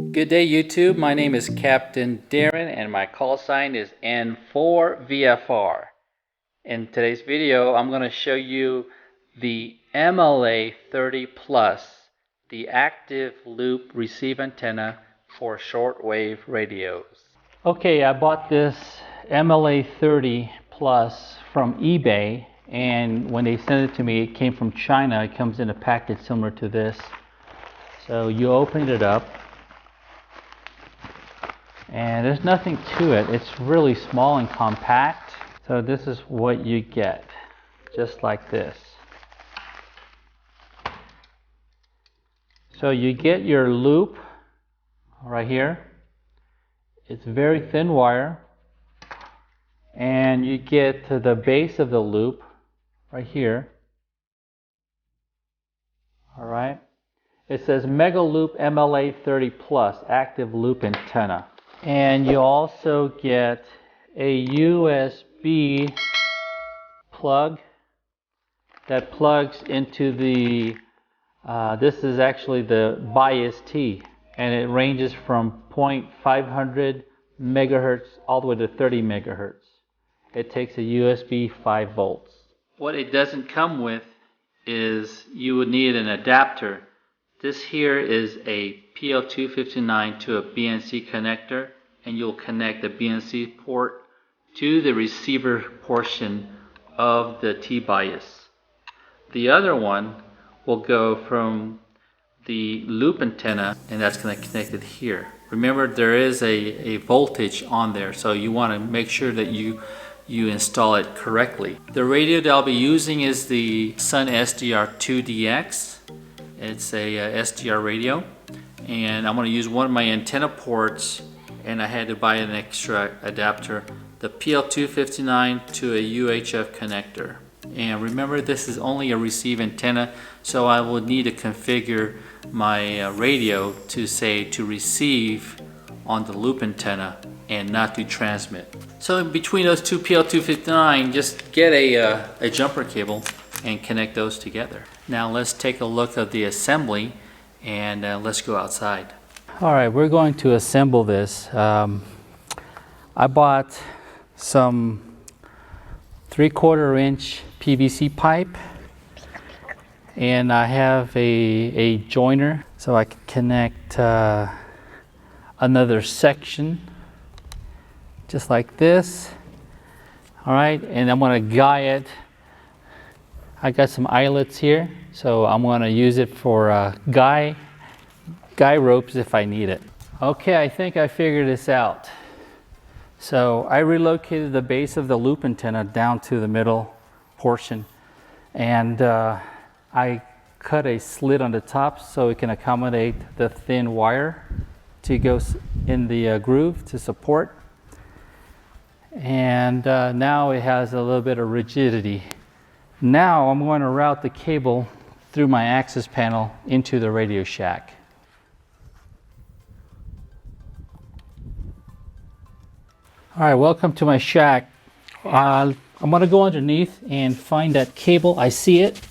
Good day YouTube, my name is Captain Darren and my call sign is N4VFR. In today's video I'm going to show you the MLA-30 Plus, the active loop receive antenna for shortwave radios. Okay, I bought this MLA-30 Plus from eBay, and when they sent it to me it came from China. It comes in a package similar to this. So you open it up and there's nothing to it. It's really small and compact. So this is what you get, just like this. So you get your loop right here. It's very thin wire, and you get to the base of the loop right here. All right. It says Mega Loop MLA-30 Plus active loop antenna. And you also get a USB plug that plugs into the, this is actually the bias T, and it ranges from 0.500 megahertz all the way to 30 megahertz. It takes a USB 5 volts. What it doesn't come with is you would need an adapter. This here is a PL259 to a BNC connector, and you'll connect the BNC port to the receiver portion of the T-bias. The other one will go from the loop antenna, and that's going to connect it here. Remember, there is a voltage on there, so you want to make sure that you install it correctly. The radio that I'll be using is the SunSDR2 DX. It's a SDR radio, and I'm going to use one of my antenna ports, and I had to buy an extra adapter, the PL259 to a UHF connector. And remember, this is only a receive antenna, so I will need to configure my radio to say to receive on the loop antenna and not to transmit. So in between those two PL259, just get a jumper cable and connect those together. Now let's take a look at the assembly, and let's go outside. All right, we're going to assemble this. I bought some 3/4 inch PVC pipe, and I have a joiner so I can connect another section just like this. All right, and I'm going to guy it. I got some eyelets here, so I'm going to use it for guy ropes if I need it. Okay, I think I figured this out. So I relocated the base of the loop antenna down to the middle portion, and I cut a slit on the top so it can accommodate the thin wire to go in the groove to support. And now it has a little bit of rigidity. Now I'm going to route the cable through my access panel into the Radio Shack. All right, welcome to my shack. I'm going to go underneath and find that cable. I see it.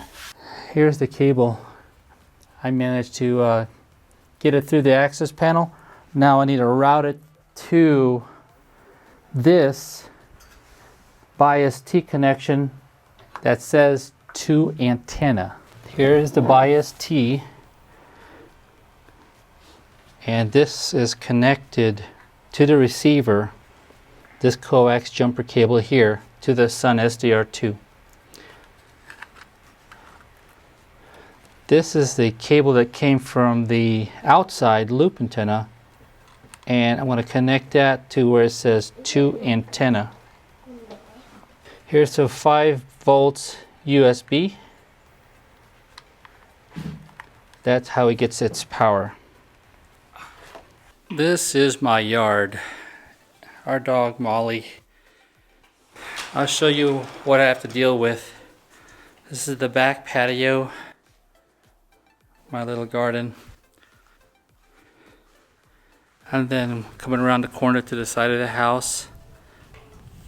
Here's the cable. I managed to get it through the access panel. Now I need to route it to this bias T connection that says to antenna. Here is the bias T, and this is connected to the receiver, this coax jumper cable here, to the SunSDR2. This is the cable that came from the outside loop antenna, and I'm going to connect that to where it says to antenna. Here's a 5 volts USB. That's how it gets its power. This is my yard. Our dog Molly. I'll show you what I have to deal with. This is the back patio, my little garden. And then coming around the corner to the side of the house,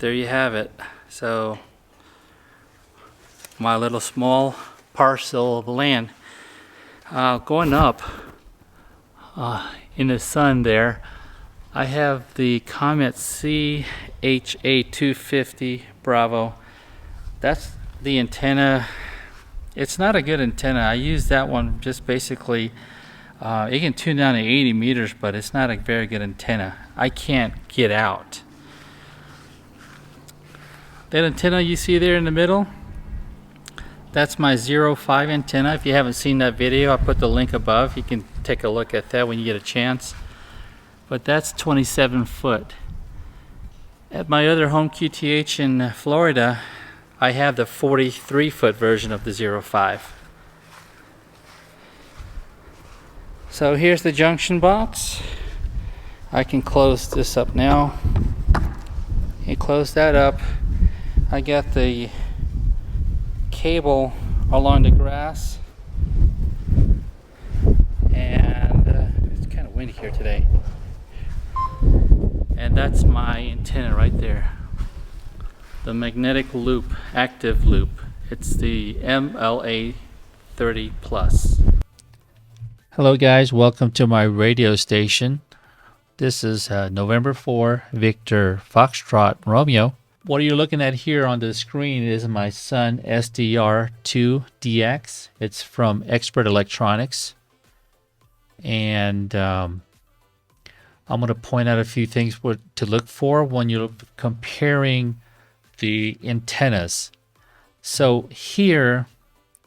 there you have it. So my little small parcel of land. Going up, in the sun there. I have the Comet CHA250 Bravo. That's the antenna. It's not a good antenna. I use that one just basically, it can tune down to 80 meters, but it's not a very good antenna. I can't get out. That antenna you see there in the middle, that's my 05 antenna. If you haven't seen that video, I'll put the link above. You can take a look at that when you get a chance. But that's 27 foot. At my other home QTH in Florida, I have the 43 foot version of the 05. So here's the junction box. I can close this up now. And close that up. I got the cable along the grass, and it's kind of windy here today. And that's my antenna right there, the magnetic loop, active loop. It's the MLA-30 Plus. Hello guys, welcome to my radio station. This is November 4, Victor Foxtrot Romeo. What you're looking at here on the screen is my SunSDR2 DX. It's from Expert Electronics. And I'm going to point out a few things to look for when you're comparing the antennas. So here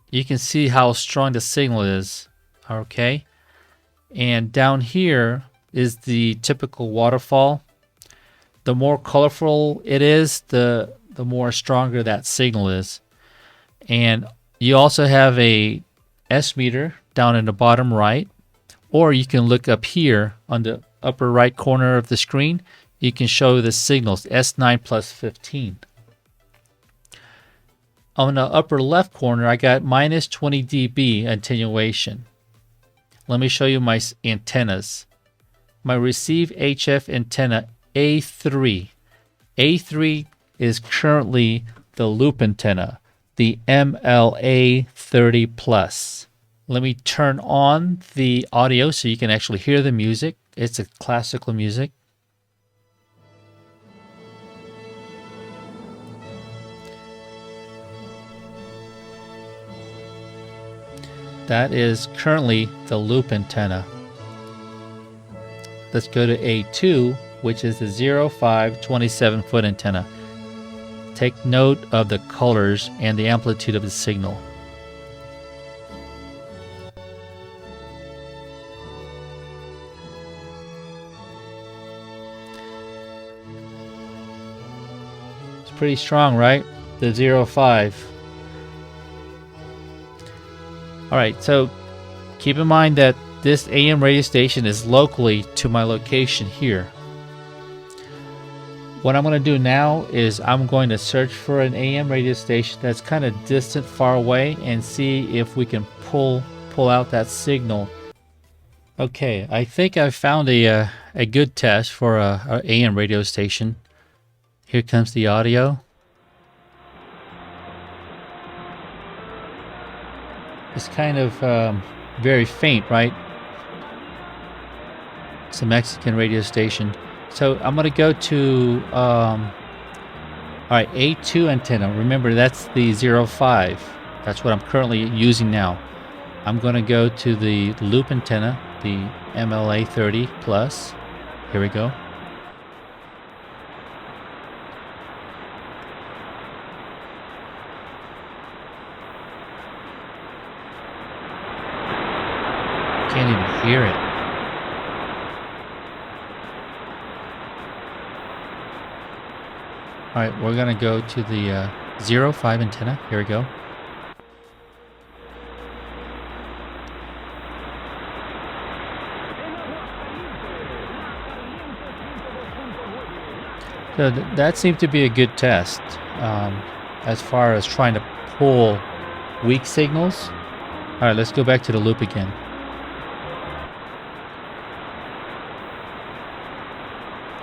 you can see how strong the signal is, okay? And down here is the typical waterfall. The more colorful it is, the more stronger that signal is. And you also have a S meter down in the bottom right, or you can look up here on the upper right corner of the screen. You can show the signals S9 plus 15. On the upper left corner, I got minus 20 dB attenuation. Let me show you my antennas. My receive HF antenna A3. A3 is currently the loop antenna, the MLA-30 Plus. Let me turn on the audio so you can actually hear the music. It's a classical music. That is currently the loop antenna. Let's go to A2, which is the 05 27 foot antenna. Take note of the colors and the amplitude of the signal. It's pretty strong, right? The 05. Alright, so keep in mind that this AM radio station is locally to my location here. What I'm going to do now is I'm going to search for an AM radio station that's kind of distant, far away, and see if we can pull out that signal. Okay, I think I found a good test for a AM radio station. Here comes the audio. It's kind of very faint, right? It's a Mexican radio station. So I'm going to go to, alright, A2 antenna. Remember, that's the 05. That's what I'm currently using now. I'm going to go to the loop antenna, the MLA-30 Plus. Here we go. Can't even hear it. Alright, we're going to go to the 05 antenna. Here we go. So that seemed to be a good test as far as trying to pull weak signals. Alright, let's go back to the loop again.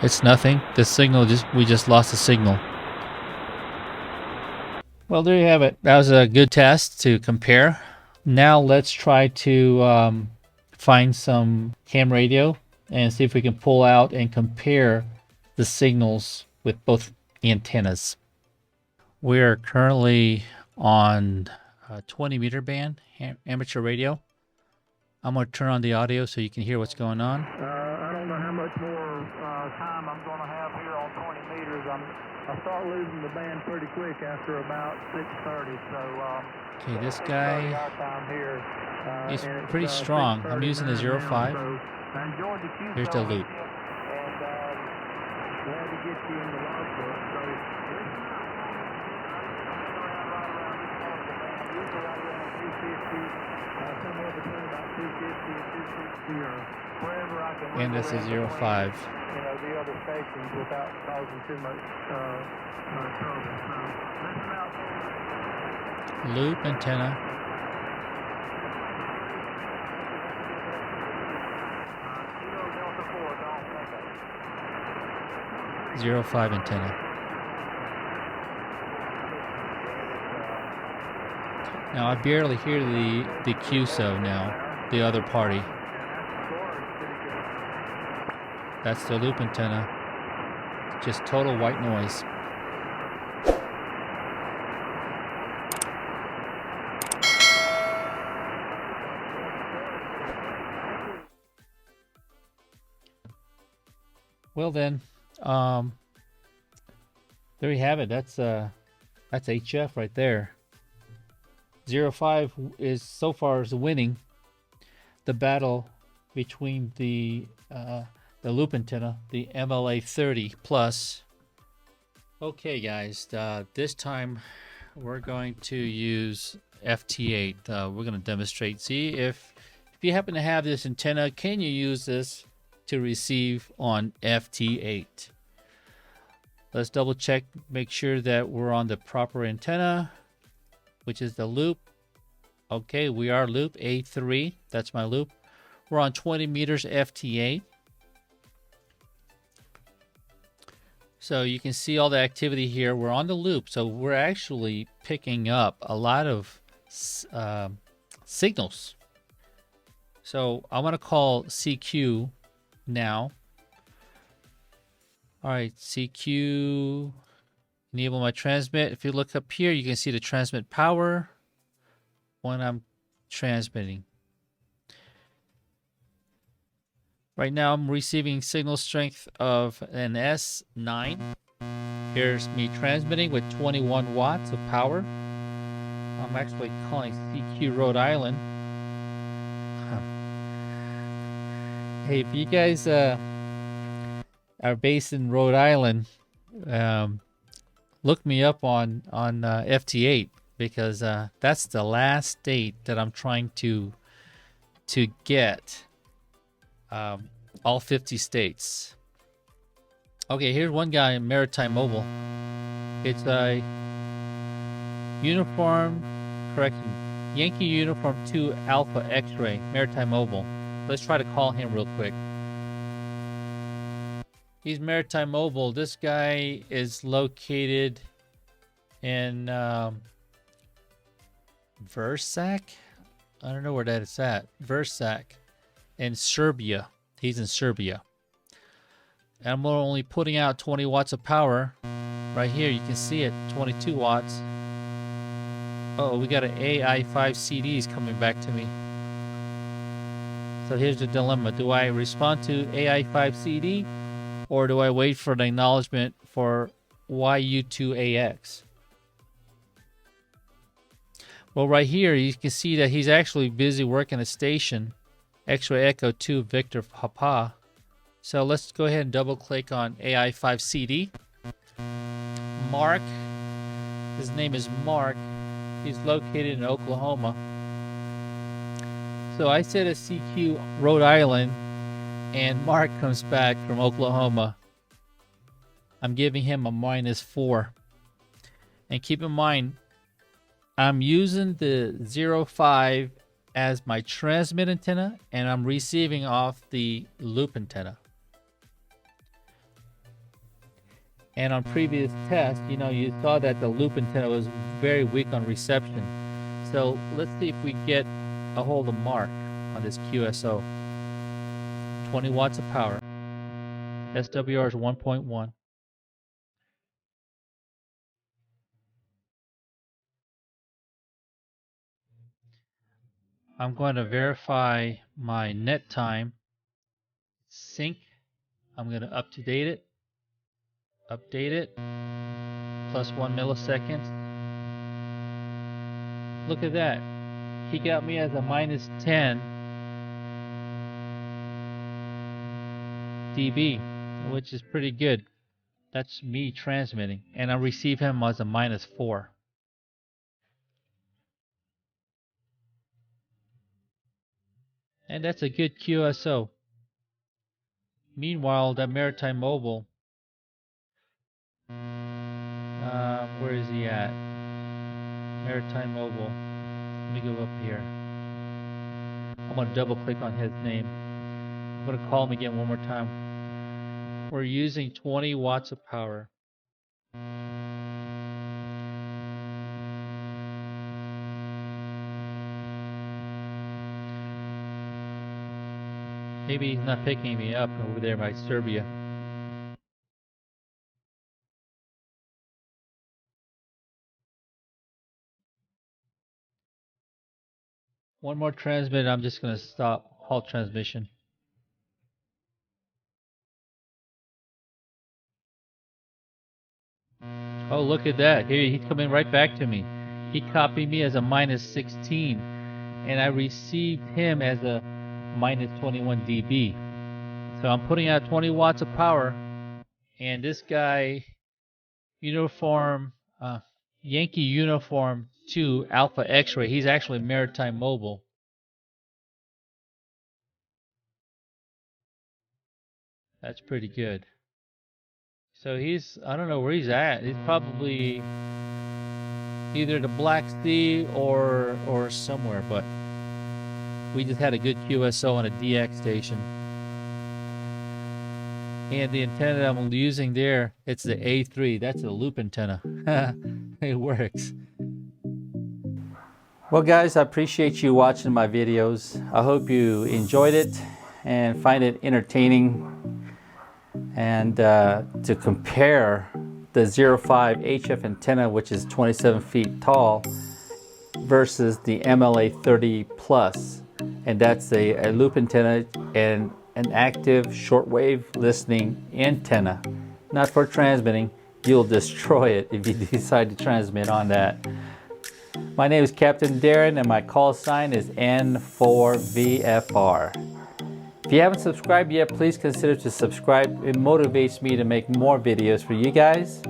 It's nothing. The signal we just lost the signal. Well, there you have it. That was a good test to compare. Now let's try to find some ham radio and see if we can pull out and compare the signals with both antennas. We are currently on 20 meter band amateur radio. I'm going to turn on the audio so you can hear what's going on. I don't know how much more time I'm going to have here on 20 meters. I start losing the band pretty quick after about 6:30. So okay, this guy is pretty strong. I'm using the 05. So here's the loop. And glad to get you in the logbook. So somewhere between about 250 and 260 or wherever I can. And this is 05. The other stations without causing too much trouble. So that's about loop antenna. Delta 4, 05 antenna. Now I barely hear the QSO now, the other party. That's the loop antenna. Just total white noise. Well then, there you have it. That's HF right there. 05 is so far is winning the battle between the loop antenna, the MLA-30 plus. Okay, guys, this time we're going to use FT8. We're going to demonstrate. See if you happen to have this antenna, can you use this to receive on FT8? Let's double check, make sure that we're on the proper antenna, which is the loop. Okay, we are loop A3. That's my loop. We're on 20 meters FT8. So you can see all the activity here. We're on the loop, so we're actually picking up a lot of signals. So I want to call CQ now. All right, CQ, enable my transmit. If you look up here, you can see the transmit power when I'm transmitting. Right now I'm receiving signal strength of an S9. Here's me transmitting with 21 watts of power. I'm actually calling CQ Rhode Island. Hey, if you guys are based in Rhode Island, look me up on FT8, because that's the last state that I'm trying to get all 50 states. Okay, here's one guy in Maritime Mobile. It's a Yankee Uniform 2 Alpha X-Ray, Maritime Mobile. Let's try to call him real quick. He's Maritime Mobile. This guy is located in Vršac. I don't know where that is at. Vršac in Serbia. He's in Serbia. And I'm only putting out 20 watts of power. Right here, you can see it, 22 watts. Oh, we got an AI5 CDs coming back to me. So here's the dilemma. Do I respond to AI5 CD, or do I wait for an acknowledgement for YU2AX? Well, right here, you can see that he's actually busy working a station, X-Ray Echo 2 Victor Papa. So let's go ahead and double click on AI5 CD. Mark, his name is Mark. He's located in Oklahoma. So I said a CQ Rhode Island, and Mark comes back from Oklahoma. I'm giving him a -4. And keep in mind, I'm using the 05 as my transmit antenna, and I'm receiving off the loop antenna. And on previous tests, you saw that the loop antenna was very weak on reception. So let's see if we get a hold of Mark. on this QSO. 20 watts of power. SWR is 1.1. I'm going to verify my net time sync. I'm going to update it. Plus 1 millisecond. Look at that. He got me as a minus 10 dB, which is pretty good. That's me transmitting. And I receive him as a minus 4. And that's a good QSO. Meanwhile, that Maritime Mobile, where is he at? Maritime Mobile. Let me go up here. I'm going to double click on his name. I'm going to call him again one more time. We're using 20 watts of power. Maybe he's not picking me up over there by Serbia. One more transmit, I'm just going to stop halt transmission. Oh, look at that. Here, he's coming right back to me. He copied me as a minus 16, and I received him as a minus 21 dB. So I'm putting out 20 watts of power, and this guy, uniform, Yankee Uniform 2 Alpha X-Ray, he's actually Maritime Mobile. That's pretty good. So he's, I don't know where he's at. He's probably either the Black Sea or somewhere, but we just had a good QSO on a DX station. And the antenna that I'm using there, it's the A3. That's a loop antenna. It works. Well guys, I appreciate you watching my videos. I hope you enjoyed it and find it entertaining. And to compare the 05 HF antenna, which is 27 feet tall, versus the MLA-30 Plus, and that's a loop antenna and an active shortwave listening antenna, not for transmitting. You'll destroy it if you decide to transmit on that. My name is Captain Darren, and my call sign is N4VFR. If you haven't subscribed yet, please consider to subscribe. It motivates me to make more videos for you guys.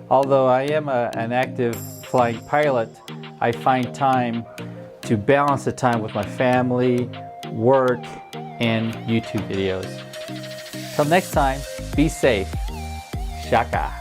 Although I am an active flying pilot, I find time to balance the time with my family, work, and YouTube videos. Till next time, be safe. Shaka.